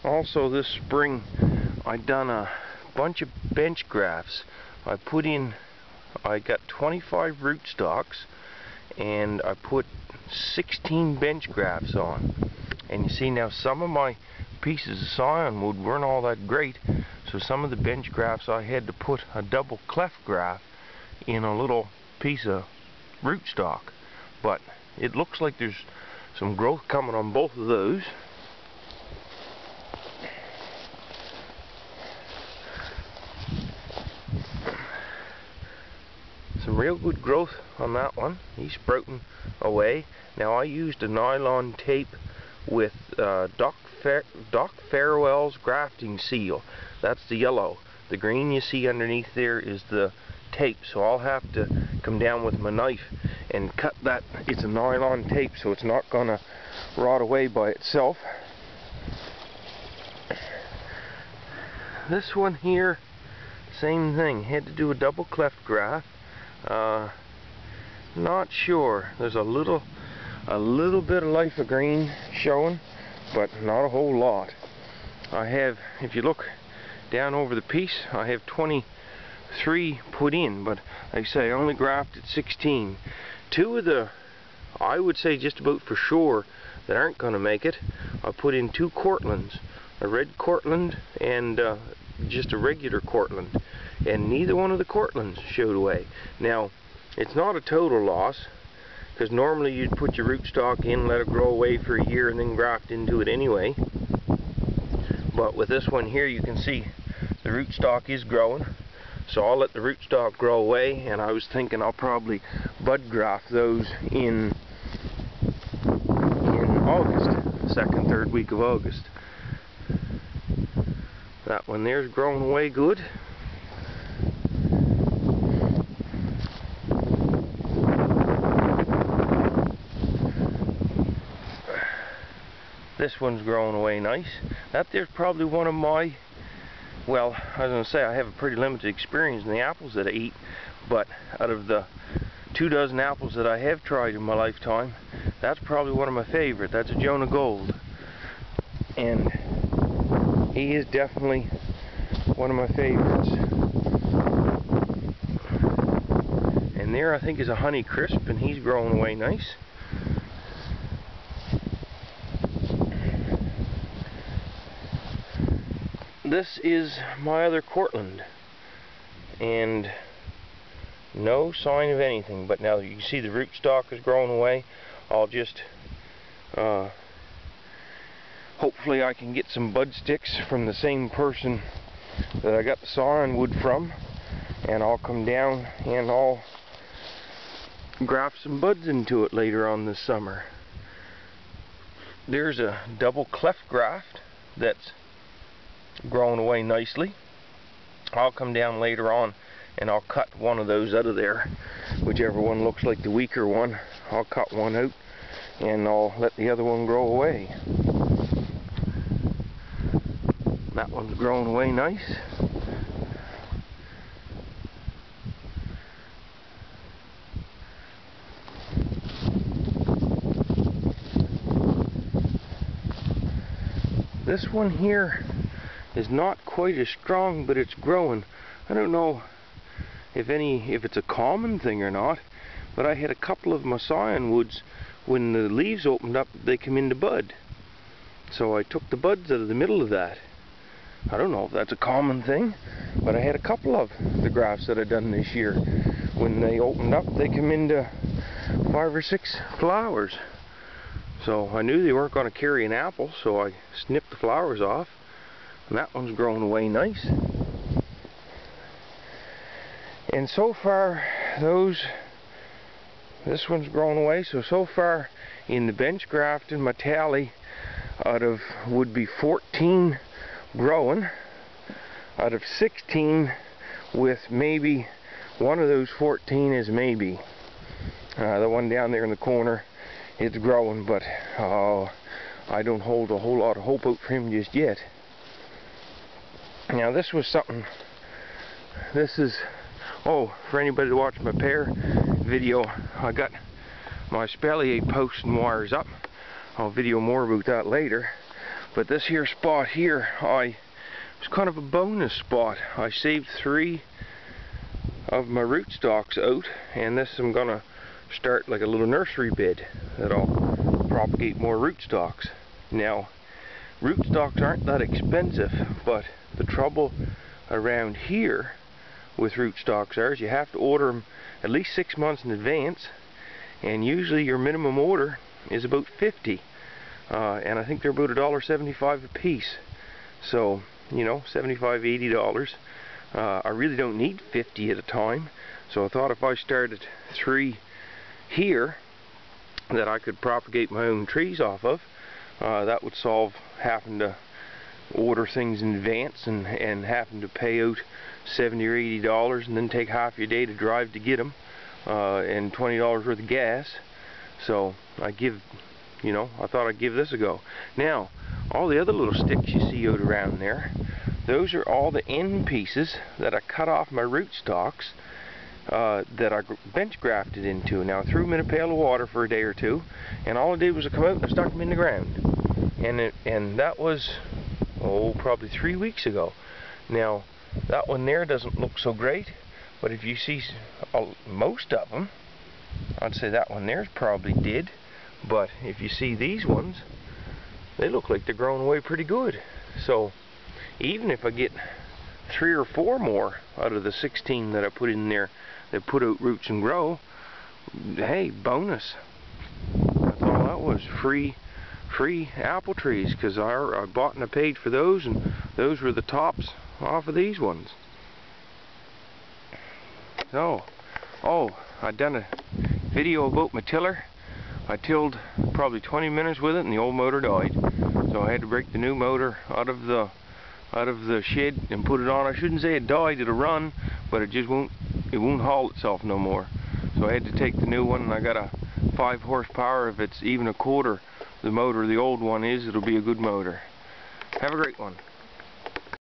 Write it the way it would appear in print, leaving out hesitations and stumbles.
Also this spring I done a bunch of bench grafts. I got 25 rootstocks and I put 16 bench grafts on. And you see now some of my pieces of scionwood weren't all that great, so some of the bench grafts I had to put a double cleft graft in a little piece of rootstock. But it looks like there's some growth coming on both of those. Some real good growth on that one. He's sprouting away. Now I used a nylon tape with Doc Farewell's grafting seal. That's the yellow. The green you see underneath there is the tape, so I'll have to come down with my knife and cut that. It's a nylon tape, so it's not gonna rot away by itself. This one here, same thing. Had to do a double cleft graft. Not sure. There's a little bit of life of green showing, but not a whole lot. I have, if you look down over the piece, I have 23 put in, but like I say, I only grafted 16. Two of the, I would say just about for sure, that aren't going to make it, I put in 2 Cortlands, a red Cortland and just a regular Cortland, and neither one of the Cortlands showed away. Now, it's not a total loss, because normally you'd put your rootstock in, let it grow away for a year, and then graft into it anyway. But with this one here, you can see the rootstock is growing, so I'll let the rootstock grow away, and I was thinking I'll probably bud graft those in August, second, third week of August. That one there's growing away good. This one's growing away nice. That there's probably one of my, well, I was going to say I have a pretty limited experience in the apples that I eat, but out of the 24 apples that I have tried in my lifetime, that's probably one of my favorite. That's a Jonah Gold, and he is definitely one of my favorites. And there I think is a Honey Crisp, and he's growing away nice. This is my other Cortland, and no sign of anything, but now you can see the rootstock is growing away. I'll just hopefully I can get some bud sticks from the same person that I got the scionwood from, and I'll come down and I'll graft some buds into it later on this summer. There's a double cleft graft that's growing away nicely. I'll come down later on and I'll cut one of those out of there, whichever one looks like the weaker one. I'll cut one out and I'll let the other one grow away. That one's growing away nice. This one here is not quite as strong, but it's growing. I don't know if it's a common thing or not, but I had a couple of my scionwoods, when the leaves opened up, they come into bud. So I took the buds out of the middle of that. I don't know if that's a common thing, but I had a couple of the grafts that I done this year. When they opened up, they come into 5 or 6 flowers. So I knew they weren't going to carry an apple, so I snipped the flowers off. And that one's growing away nice. And so far, this one's growing away. So far in the bench grafting, my tally out of would be 14 growing, out of 16 with maybe one of those 14 is maybe. The one down there in the corner, it's growing, but I don't hold a whole lot of hope out for him just yet. Now this was something, this is, for anybody to watch my pear video, I got my espalier posts and wires up. I'll video more about that later. But this here spot here, it's kind of a bonus spot. I saved 3 of my rootstocks out, and this I'm gonna start like a little nursery bed that'll propagate more rootstocks. Now, rootstocks aren't that expensive, but the trouble around here with rootstocks is you have to order them at least 6 months in advance, and usually your minimum order is about 50, and I think they're about $1.75 a piece. So, you know, $75, $80. I really don't need 50 at a time, so I thought if I started 3 here that I could propagate my own trees off of, that would solve having to order things in advance and having to pay out $70 or $80 and then take half your day to drive to get them, and $20 worth of gas. So I thought I'd give this a go. Now, all the other little sticks you see out around there, those are all the end pieces that I cut off my rootstocks that I bench grafted into. Now, I threw them in a pail of water for a day or 2, and all I did was I come out and I stuck them in the ground. And that was, probably 3 weeks ago. Now, that one there doesn't look so great, but if you see most of them, I'd say that one there's probably dead. But if you see these ones, they look like they're growing away pretty good. So even if I get 3 or 4 more out of the 16 that I put in there that put out roots and grow, hey, bonus. That's all that was. Free apple trees, because I bought and I paid for those, and those were the tops off of these ones. So, I done a video about my tiller. I tilled probably 20 minutes with it and the old motor died. So I had to break the new motor out of the shed and put it on. I shouldn't say it died, it'll run, but it won't haul itself no more. So I had to take the new one, and I got a 5 horsepower. If it's even a quarter the motor the old one is, it'll be a good motor. Have a great one.